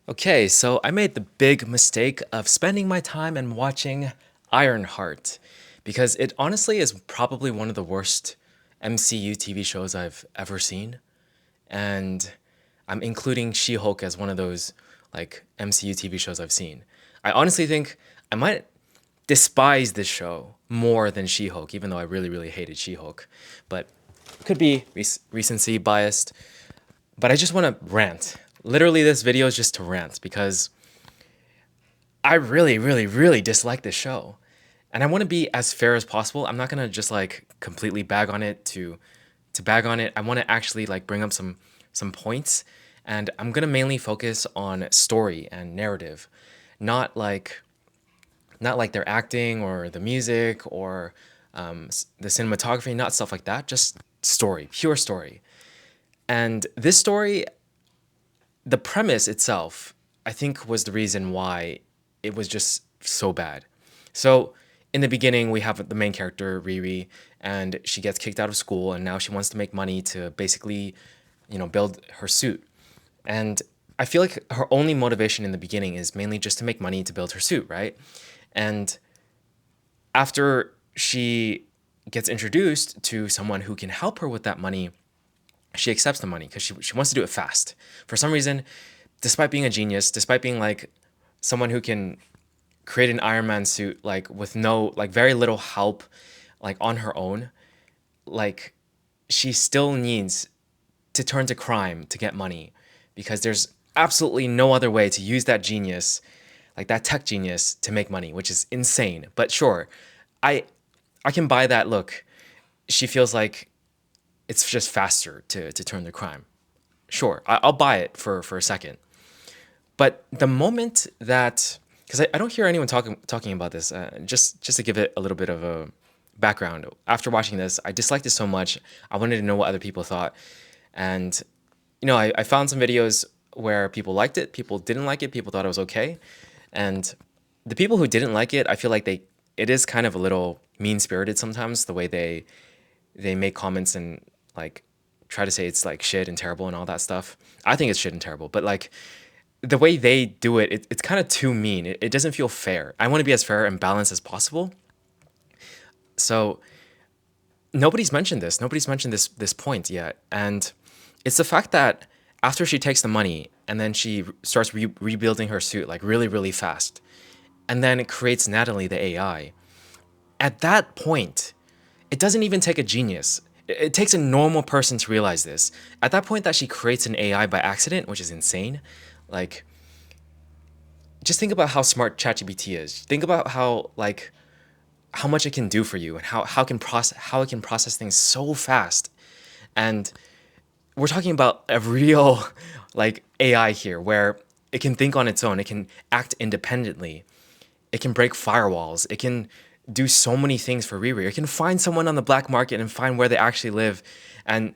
Okay, so I made the big mistake of spending my time and watching Ironheart because it honestly is probably one of the worst MCU TV shows I've ever seen. And I'm including She-Hulk as one of those like MCU TV shows I've seen. I honestly think I might despise this show more than She-Hulk, even though I really, really hated She-Hulk. But could be recency biased. But I just want to rant. Literally, this video is just to rant because I really, really, really dislike this show. And I want to be as fair as possible. I'm not gonna just like completely bag on it to bag on it. I want to actually like bring up some points, and I'm gonna mainly focus on story and narrative, not like not like their acting or the music or the cinematography, not stuff like that. Just story, pure story. And this story, the premise itself, I think was the reason why it was just so bad. So in the beginning, we have the main character, Riri, and she gets kicked out of school, and now she wants to make money to basically, build her suit. And I feel like her only motivation in the beginning is mainly just to make money to build her suit, right? And after she gets introduced to someone who can help her with that money, she accepts the money because she wants to do it fast. For some reason, despite being a genius, despite being like someone who can create an Iron Man suit like with no like very little help like on her own, like she still needs to turn to crime to get money because there's absolutely no other way to use that genius, like that tech genius to make money, which is insane. But sure, I I can buy that look. She feels like it's just faster to turn to crime. Sure, I'll buy it for a second. But the moment that, because I don't hear anyone talking about this, just to give it a little bit of a background. After watching this, I disliked it so much. I wanted to know what other people thought, and I found some videos where people liked it, people didn't like it, people thought it was okay, and the people who didn't like it, I feel like it is kind of a little mean spirited sometimes the way they make comments and like try to say it's like shit and terrible and all that stuff. I think it's shit and terrible, but like the way they do it's kind of too mean. It doesn't feel fair. I want to be as fair and balanced as possible. So nobody's mentioned this. Nobody's mentioned this point yet, and it's the fact that after she takes the money and then she starts rebuilding her suit like really really fast, and then it creates Natalie the AI. At that point, it doesn't even take a genius. It takes a normal person to realize this. At that point that she creates an AI by accident, which is insane. Like, just think about how smart ChatGPT is. Think about how like how much it can do for you and how it can process things so fast. And we're talking about a real like AI here where it can think on its own, it can act independently, it can break firewalls, it can do so many things for Riri. It can find someone on the black market and find where they actually live, and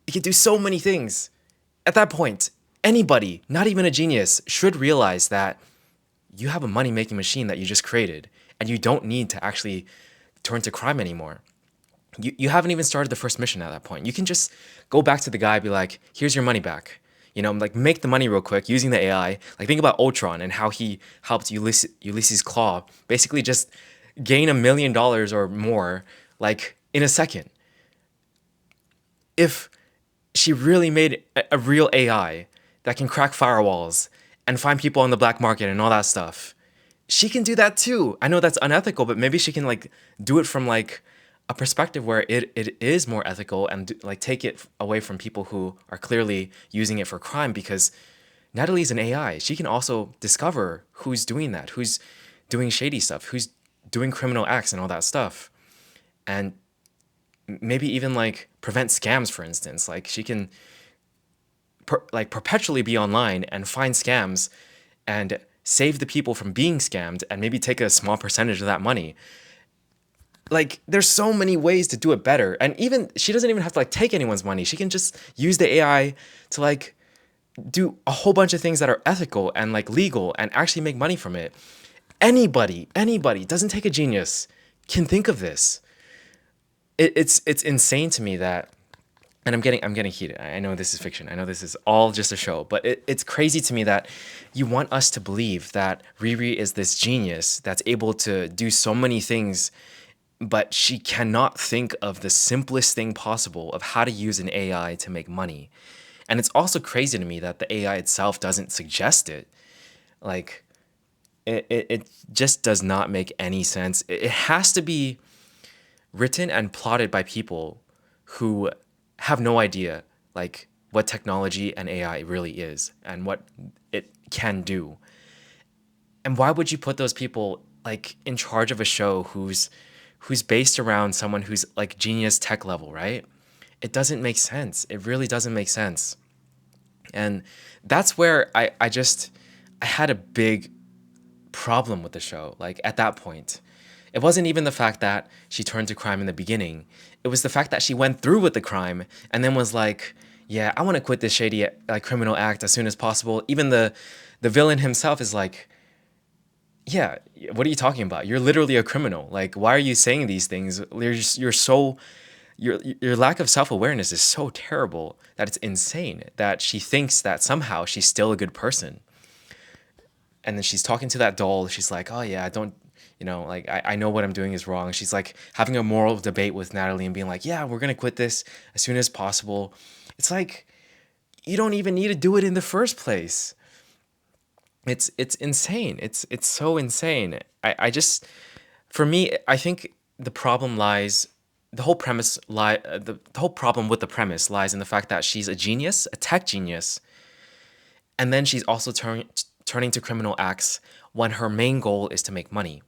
it can do so many things. At that point, anybody, not even a genius, should realize that you have a money making machine that you just created, and you don't need to actually turn to crime anymore. You haven't even started the first mission at that point. You can just go back to the guy, be like, here's your money back. Like make the money real quick using the AI. Like think about Ultron and how he helped Ulysses Claw basically just gain $1 million or more like in a second. If she really made a real AI that can crack firewalls and find people on the black market and all that stuff, she can do that too. I know that's unethical, but maybe she can like do it from like a perspective where it is more ethical and like take it away from people who are clearly using it for crime, because Natalie's an AI. She can also discover who's doing that, who's doing shady stuff, who's doing criminal acts and all that stuff. And maybe even like prevent scams, for instance. Like she can like perpetually be online and find scams and save the people from being scammed and maybe take a small percentage of that money. Like there's so many ways to do it better, and even she doesn't even have to like take anyone's money. She can just use the AI to like do a whole bunch of things that are ethical and like legal and actually make money from it. Anybody doesn't take a genius can think of this. It's insane to me that and I'm getting heated. I know this is fiction. I know this is all just a show, but it's crazy to me that you want us to believe that Riri is this genius that's able to do so many things, but she cannot think of the simplest thing possible of how to use an AI to make money. And it's also crazy to me that the AI itself doesn't suggest it. Like it just does not make any sense. It has to be written and plotted by people who have no idea like what technology and AI really is and what it can do. And why would you put those people like in charge of a show who's based around someone who's like genius tech level, right? It doesn't make sense. It really doesn't make sense. And that's where I had a big problem with the show. Like at that point, it wasn't even the fact that she turned to crime in the beginning. It was the fact that she went through with the crime and then was like, "Yeah, I want to quit this shady like criminal act as soon as possible." Even the villain himself is like, "Yeah, what are you talking about? You're literally a criminal. Like, why are you saying these things? You're so your lack of self-awareness is so terrible that it's insane that she thinks that somehow she's still a good person." And then she's talking to that doll. She's like, "Oh yeah, I don't, like I know what I'm doing is wrong." She's like having a moral debate with Natalie and being like, "Yeah, we're gonna quit this as soon as possible." It's like you don't even need to do it in the first place. It's insane. It's so insane. I just for me, I think the problem lies. The whole premise the whole problem with the premise lies in the fact that she's a genius, a tech genius, and then she's also turning to criminal acts when her main goal is to make money.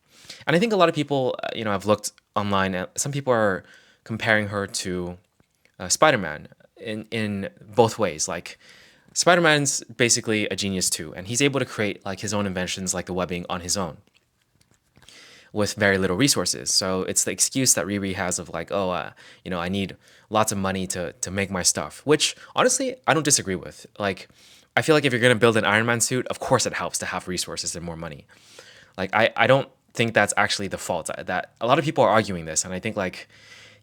And I think a lot of people, I've looked online. Some people are comparing her to Spider-Man in both ways. Like Spider-Man's basically a genius too, and he's able to create like his own inventions, like the webbing, on his own with very little resources. So it's the excuse that Riri has of like, oh, I need lots of money to make my stuff, which honestly I don't disagree with. Like, I feel like if you're gonna build an Iron Man suit, of course it helps to have resources and more money. Like, I don't think that's actually the fault. That a lot of people are arguing this, and I think like,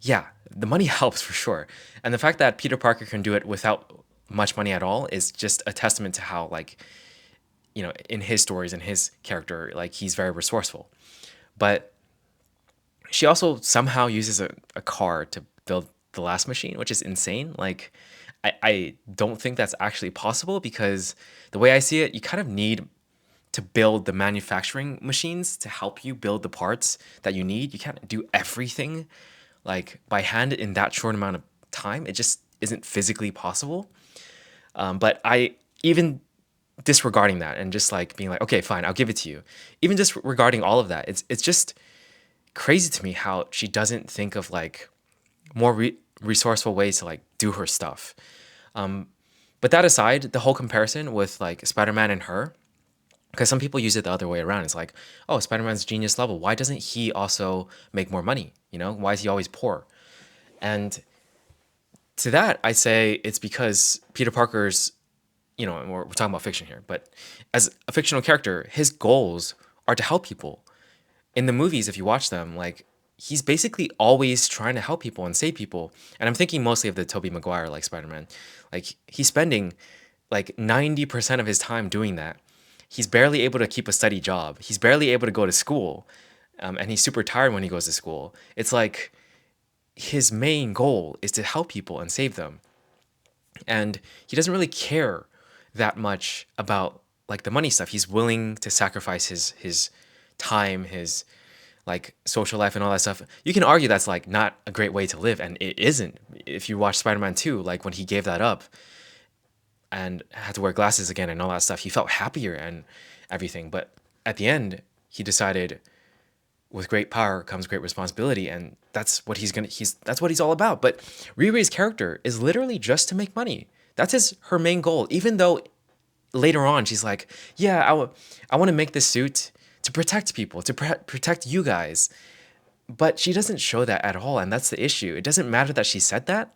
yeah, the money helps for sure. And the fact that Peter Parker can do it without much money at all is just a testament to how like, in his stories and his character, like he's very resourceful. But she also somehow uses a car to build the last machine, which is insane. Like, I don't think that's actually possible because the way I see it, you kind of need to build the manufacturing machines to help you build the parts that you need. You can't do everything like by hand in that short amount of time. It just isn't physically possible. But I even disregarding that and just like being like, okay, fine, I'll give it to you. Even just regarding all of that, it's just crazy to me how she doesn't think of like more resourceful ways to like do her stuff. But that aside, the whole comparison with like Spider-Man and her, because some people use it the other way around. It's like, oh, Spider-Man's genius level. Why doesn't he also make more money? Why is he always poor? And to that, I say it's because Peter Parker's, and we're talking about fiction here, but as a fictional character, his goals are to help people. In the movies, if you watch them, like he's basically always trying to help people and save people. And I'm thinking mostly of the Tobey Maguire like Spider-Man. Like he's spending like 90% of his time doing that. He's barely able to keep a steady job. He's barely able to go to school. And he's super tired when he goes to school. It's like his main goal is to help people and save them. And he doesn't really care that much about like the money stuff. He's willing to sacrifice his time, his like social life and all that stuff. You can argue that's like not a great way to live, and it isn't. If you watch Spider-Man 2, like when he gave that up and had to wear glasses again and all that stuff, he felt happier and everything. But at the end, he decided with great power comes great responsibility, and that's what that's what he's all about. But Riri's character is literally just to make money. That's her main goal. Even though later on she's like, yeah, I want to make this suit to protect people, to protect you guys. But she doesn't show that at all, and that's the issue. It doesn't matter that she said that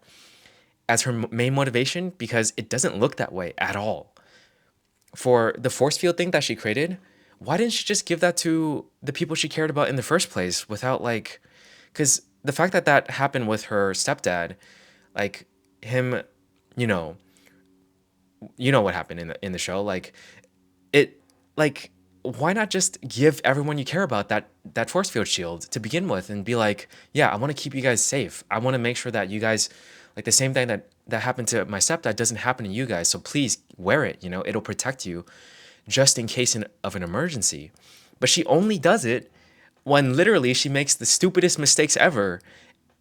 as her main motivation because it doesn't look that way at all. For the force field thing that she created, why didn't she just give that to the people she cared about in the first place without like, because the fact that that happened with her stepdad, like him, you know, you know what happened in the show. Like it, like why not just give everyone you care about that force field shield to begin with and be like, yeah, I want to keep you guys safe. I want to make sure that you guys, like the same thing that happened to my stepdad doesn't happen to you guys. So please wear it. You know, it'll protect you just in case of an emergency. But she only does it when literally she makes the stupidest mistakes ever,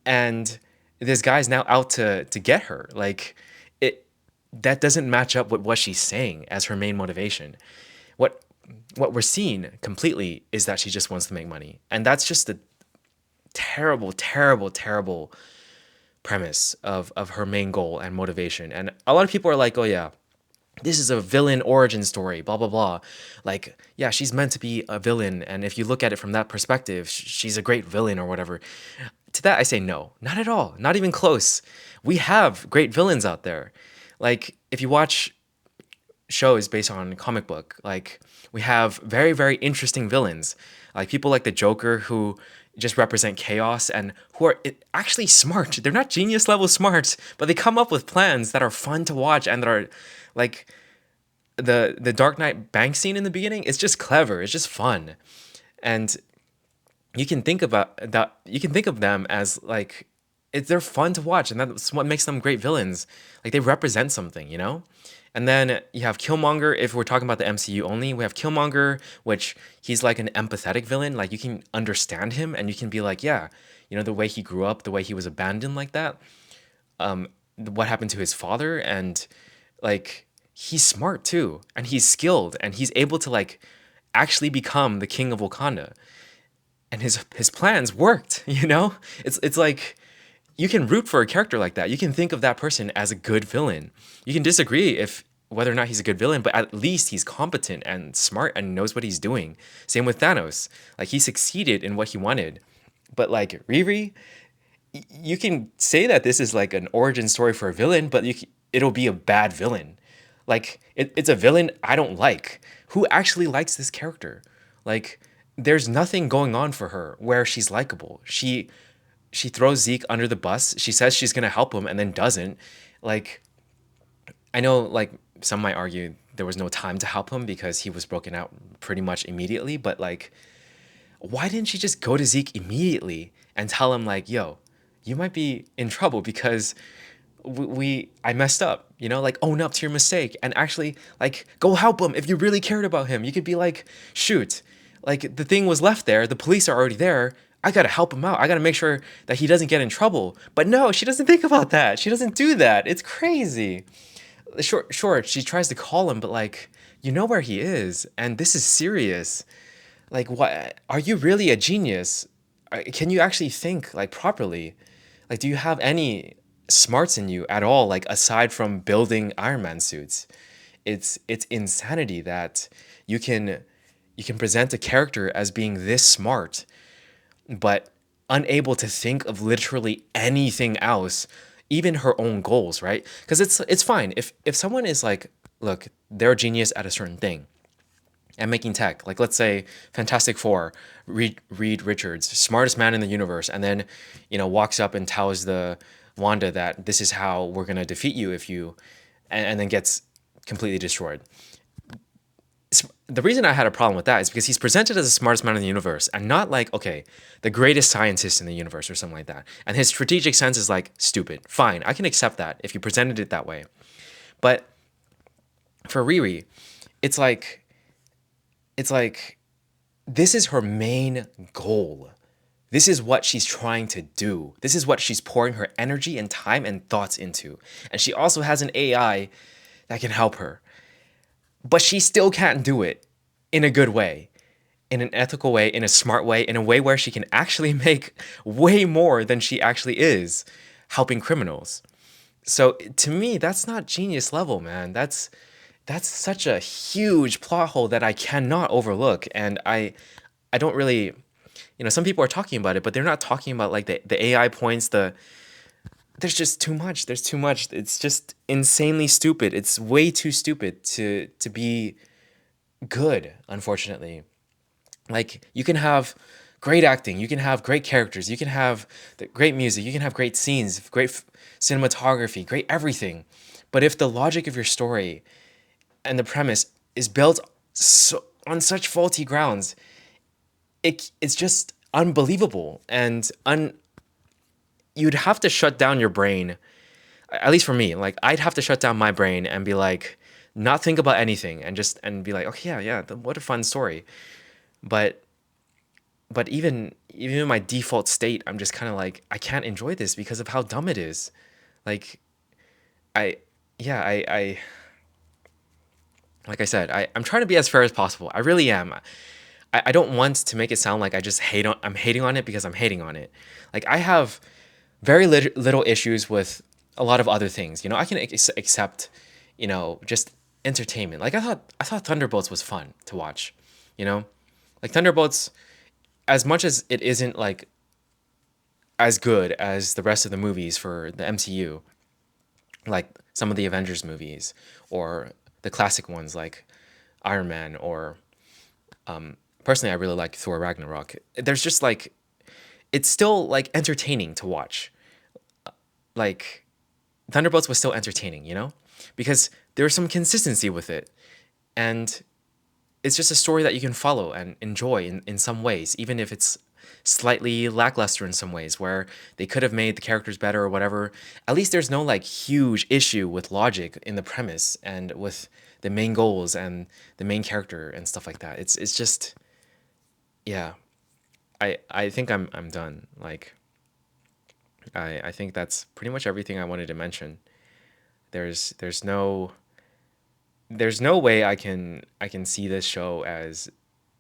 and this guy's now out to get her. Like it that doesn't match up with what she's saying as her main motivation. What what we're seeing completely is that she just wants to make money. And that's just a terrible, terrible, terrible premise of her main goal and motivation. And a lot of people are like, oh yeah, this is a villain origin story, blah blah blah. Like, yeah, she's meant to be a villain, and if you look at it from that perspective, she's a great villain or whatever. To that I say no, not at all, not even close. We have great villains out there. Like if you watch shows based on comic book, like we have very very interesting villains, like people like the Joker who just represent chaos and who are actually smart. They're not genius level smart, but they come up with plans that are fun to watch and that are like the Dark Knight bank scene in the beginning. It's just clever. It's just fun, and you can think about that. You can think of them as like they're fun to watch, and that's what makes them great villains. Like they represent something, you know. And then you have Killmonger. If we're talking about the MCU only, we have Killmonger, which he's like an empathetic villain. Like you can understand him, and you can be like, yeah, you know, the way he grew up, the way he was abandoned like that. What happened to his father, and like he's smart too, and he's skilled, and he's able to like actually become the king of Wakanda, and his plans worked. You know, it's like you can root for a character like that. You can think of that person as a good villain. You can disagree if whether or not he's a good villain, but at least he's competent and smart and knows what he's doing. Same with Thanos. Like he succeeded in what he wanted. But like Riri, you can say that this is like an origin story for a villain, but it'll be a bad villain. Like it's a villain I don't like. Who actually likes this character? Like there's nothing going on for her where she's likable. She throws Zeke under the bus. She says she's gonna help him and then doesn't. Like I know like some might argue there was no time to help him because he was broken out pretty much immediately, but like why didn't she just go to Zeke immediately and tell him like, yo, you might be in trouble because I messed up, you know, like own up to your mistake and actually like go help him if you really cared about him. You could be like, shoot, like the thing was left there, the police are already there. I gotta help him out. I gotta make sure that he doesn't get in trouble. But no, she doesn't think about that. She doesn't do that. It's crazy. Sure, she tries to call him, but like, you know where he is, and this is serious. Like, what? Are you really a genius? Can you actually think like properly? Like, do you have any smarts in you at all? Like, aside from building Iron Man suits, it's insanity that you can you can present a character as being this smart, but unable to think of literally anything else, even her own goals, right? Because it's fine if someone is like, look, they're a genius at a certain thing and making tech. Like let's say Fantastic Four, Reed Richards, smartest man in the universe, and then walks up and tells the Wanda that this is how we're gonna defeat you if you, and then gets completely destroyed. The reason I had a problem with that is because he's presented as the smartest man in the universe and not like, okay, the greatest scientist in the universe or something like that. And his strategic sense is like stupid. Fine, I can accept that if you presented it that way. But for Riri, it's like this is her main goal. This is what she's trying to do. This is what she's pouring her energy and time and thoughts into. And she also has an AI that can help her. But she still can't do it in a good way, in an ethical way, in a smart way, in a way where she can actually make way more than she actually is helping criminals. So to me, that's not genius level, man. That's such a huge plot hole that I cannot overlook. And I don't really, some people are talking about it, but they're not talking about like the AI points, there's just too much. There's too much. It's just insanely stupid. It's way too stupid to be good, unfortunately. Like you can have great acting, you can have great characters, you can have great music, you can have great scenes, great cinematography, great everything. But if the logic of your story and the premise is built on such faulty grounds, it's just unbelievable and you'd have to shut down your brain. At least for me, like I'd have to shut down my brain and be like, not think about anything and just and be like, okay, yeah, what a fun story. But even in my default state, I'm just kind of like, I can't enjoy this because of how dumb it is. Like I yeah, I like I said, I'm trying to be as fair as possible. I really am. I don't want to make it sound like I'm hating on it because I'm hating on it. Like I have very little issues with a lot of other things. You know, I can accept, just entertainment. Like I thought Thunderbolts was fun to watch. You know, like Thunderbolts, as much as it isn't like as good as the rest of the movies for the MCU, like some of the Avengers movies or the classic ones like Iron Man or personally I really like Thor Ragnarok. There's just like it's still like entertaining to watch. Like Thunderbolts was still entertaining, because there's some consistency with it. And it's just a story that you can follow and enjoy in some ways, even if it's slightly lackluster in some ways where they could have made the characters better or whatever. At least there's no like huge issue with logic in the premise and with the main goals and the main character and stuff like that. It's just yeah. I think I'm done. Like I think that's pretty much everything I wanted to mention. There's no way I can see this show as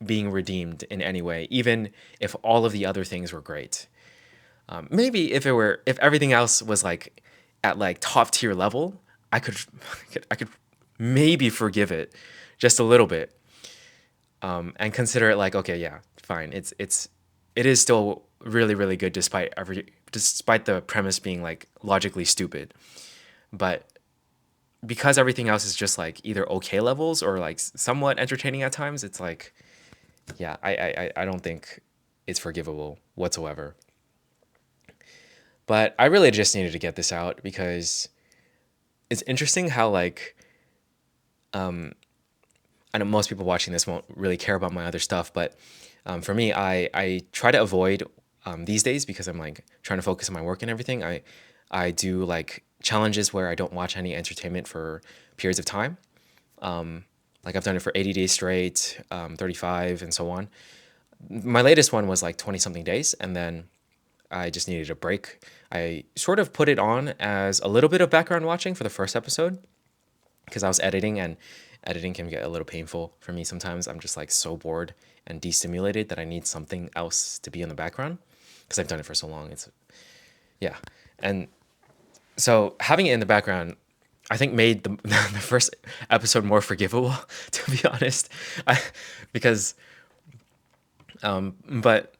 being redeemed in any way, even if all of the other things were great. Maybe if everything else was like at like top tier level, I could I could maybe forgive it just a little bit, and consider it like, okay, yeah, fine. It is still really really good despite the premise being like logically stupid, but because everything else is just like either okay levels or like somewhat entertaining at times, it's like, yeah, I don't think it's forgivable whatsoever. But I really just needed to get this out because it's interesting how like I know most people watching this won't really care about my other stuff, but for me, I try to avoid these days because I'm like trying to focus on my work and everything. I do like challenges where I don't watch any entertainment for periods of time. Like I've done it for 80 days straight, 35, and so on. My latest one was like 20 something days, and then I just needed a break. I sort of put it on as a little bit of background watching for the first episode because I was editing, and editing can get a little painful for me sometimes. I'm just like so bored and destimulated that I need something else to be in the background because I've done it for so long. Yeah. And so having it in the background, I think made the, the first episode more forgivable, to be honest. Because, but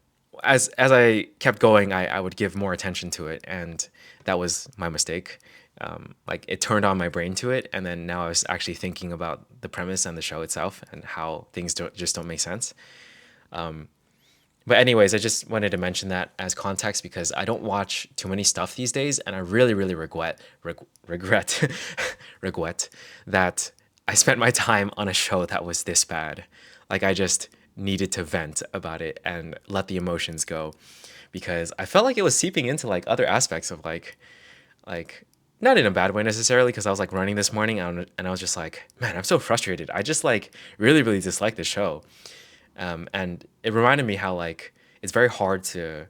as I kept going, I would give more attention to it, and that was my mistake. Like it turned on my brain to it, and then now I was actually thinking about the premise and the show itself and how things don't make sense. But anyways, I just wanted to mention that as context because I don't watch too many stuff these days, and I really, really regret regret that I spent my time on a show that was this bad. Like I just needed to vent about it and let the emotions go because I felt like it was seeping into like other aspects of like not in a bad way necessarily because I was like running this morning and I was just like, man, I'm so frustrated. I just like really, really dislike this show. And it reminded me how like it's very hard to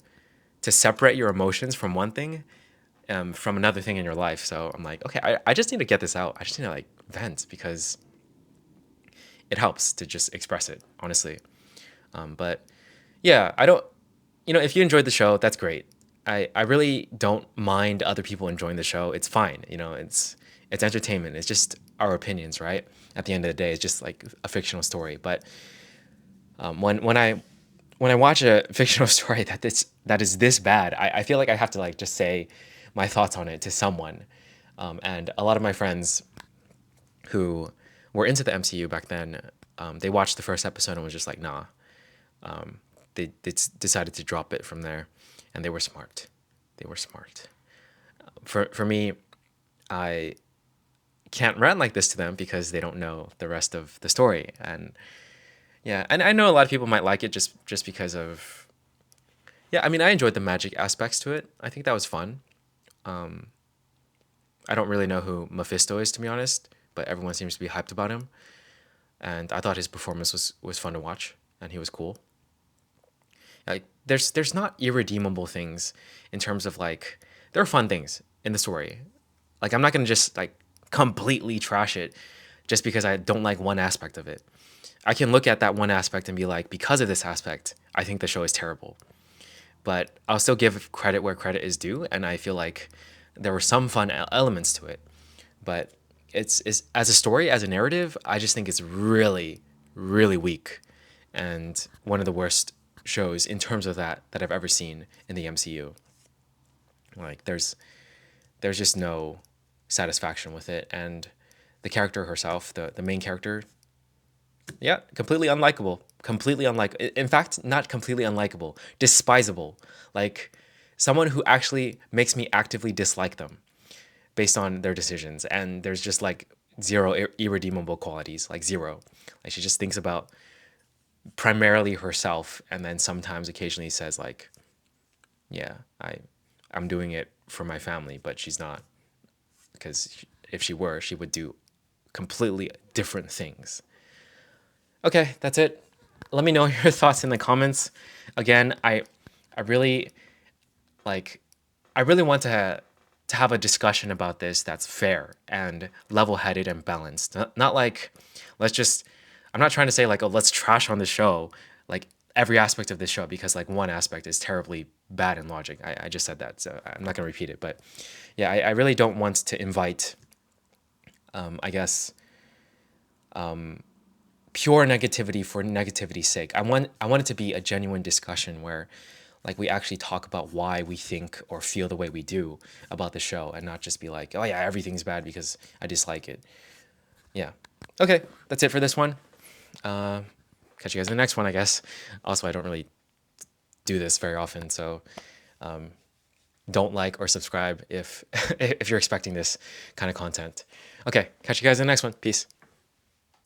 separate your emotions from one thing from another thing in your life. So I'm like, okay, I just need to get this out. I just need to like vent because it helps to just express it, honestly. But yeah, I don't, if you enjoyed the show, that's great. I really don't mind other people enjoying the show. It's fine. It's entertainment. It's just our opinions, right? At the end of the day, it's just like a fictional story. But when I watch a fictional story that is this bad, I feel like I have to like just say my thoughts on it to someone. And a lot of my friends who were into the MCU back then, they watched the first episode and was just like, nah. decided to drop it from there, and they were smart. They were smart. For me, I can't rant like this to them because they don't know the rest of the story. And yeah, and I know a lot of people might like it just because of, yeah, I mean, I enjoyed the magic aspects to it. I think that was fun. I don't really know who Mephisto is, to be honest, but everyone seems to be hyped about him. And I thought his performance was fun to watch, and he was cool. Like there's not irredeemable things in terms of like there are fun things in the story. Like I'm not gonna just like completely trash it just because I don't like one aspect of it. I can look at that one aspect and be like, because of this aspect, I think the show is terrible. But I'll still give credit where credit is due, and I feel like there were some fun elements to it. But it's as a story, as a narrative, I just think it's really, really weak, and one of the worst shows in terms of that I've ever seen in the MCU. Like there's just no satisfaction with it, and the character herself, the main character, yeah, completely unlikable. Completely unlike. In fact, not completely unlikable. Despisable. Like someone who actually makes me actively dislike them based on their decisions. And there's just like zero irredeemable qualities. Like zero. Like she just thinks about primarily herself, and then sometimes occasionally says like, "Yeah, I'm doing it for my family," but she's not, because if she were, she would do completely different things. Okay, that's it. Let me know your thoughts in the comments. Again, I really like I really want to have a discussion about this that's fair and level-headed and balanced. Not like let's just I'm not trying to say like, oh, let's trash on the show, like every aspect of this show, because like one aspect is terribly bad in logic. I just said that, so I'm not gonna repeat it. But yeah, I really don't want to invite I guess pure negativity for negativity's sake. I want it to be a genuine discussion where like we actually talk about why we think or feel the way we do about the show, and not just be like, oh yeah, everything's bad because I dislike it. Yeah. Okay, that's it for this one. Catch you guys in the next one, I guess. Also, I don't really do this very often, so don't like or subscribe if if you're expecting this kind of content. Okay, catch you guys in the next one. Peace.